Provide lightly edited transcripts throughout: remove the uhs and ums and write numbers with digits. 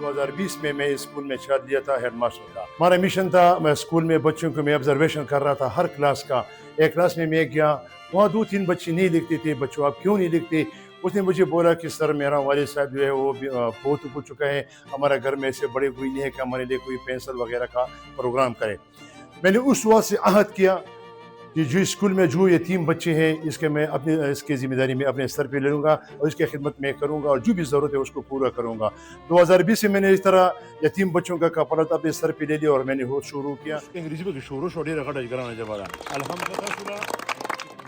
2020 में मैं स्कूल में छात्र दिया था हेड मास्टर का। हमारा मिशन था, मैं स्कूल में बच्चों को मैं ऑब्जर्वेशन कर रहा था हर क्लास का। एक क्लास में मैं गया, वहाँ 2-3 बच्चे नहीं लिखते थे। बच्चों आप क्यों नहीं लिखते? उसने मुझे बोला कि सर मेरा वालिद साहब जो है वो बहुत हो चुका है, हमारा घर में ऐसे बड़े कोई नहीं है कि हमारे लिए कोई पेंसिल वगैरह का प्रोग्राम करे। मैंने उस वक्त से अहद किया कि जो स्कूल में जो यतीम बच्चे हैं इसकी ज़िम्मेदारी मैं अपने सर पे ले लूँगा और इसकी खिदमत मैं करूँगा और जो भी ज़रूरत है उसको पूरा करूँगा। 2020 में मैंने इस तरह यतीम बच्चों का कफालत अपने सर पे ले लिया और मैंने वो शुरू किया। अंग्रेजी में शुरू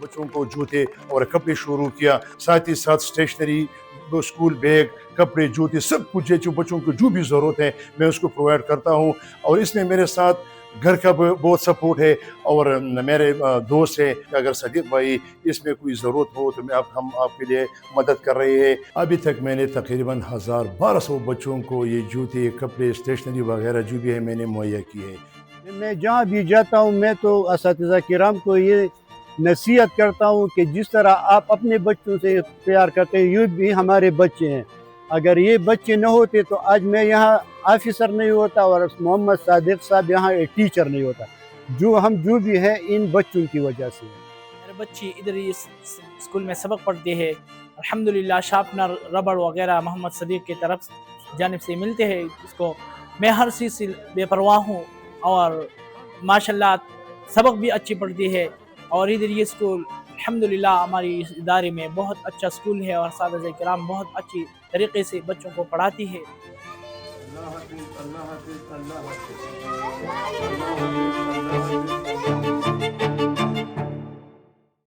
बच्चों को जूते और कपड़े शुरू किया, साथ ही साथ स्टेशनरी, स्कूल बैग, कपड़े, जूते, सब कुछ जो बच्चों को जो भी ज़रूरत है मैं उसको प्रोवाइड करता हूँ। और इसमें मेरे साथ घर का बहुत सपोर्ट है और मेरे दोस्त है कि अगर सदीक भाई इसमें कोई ज़रूरत हो तो हम आपके लिए मदद कर रहे हैं। अभी तक मैंने तकरीबन 1200 बच्चों को ये जूते, कपड़े, स्टेशनरी वगैरह जो भी है मैंने मुहैया किए हैं। मैं जहाँ भी जाता हूँ मैं तो असातिज़ा किराम को ये नसीहत करता हूँ कि जिस तरह आप अपने बच्चों से प्यार करते हैं ये भी हमारे बच्चे हैं। अगर ये बच्चे न होते तो आज मैं यहाँ ऑफिसर नहीं होता और मोहम्मद सादिक साहब यहाँ एक टीचर नहीं होता। जो भी है इन बच्चों की वजह से। मेरे बच्चे इधर ही स्कूल में सबक पढ़ते हैं। अल्हम्दुलिल्लाह शार्पनर, रबड़ वगैरह मोहम्मद सदीक की तरफ जानिब से मिलते हैं। इसको मैं हर चीज़ से बेपरवाह हूँ और माशाल्लाह सबक भी अच्छी पढ़ती है। और इधर ये स्कूल अल्हम्दुलिल्लाह हमारी इस इदारे में बहुत अच्छा स्कूल है और सादात किराम बहुत अच्छी तरीके से बच्चों को पढ़ाती है। अल्लाह हाफिज़, अल्लाह हाफिज़, अल्लाह हाफिज़।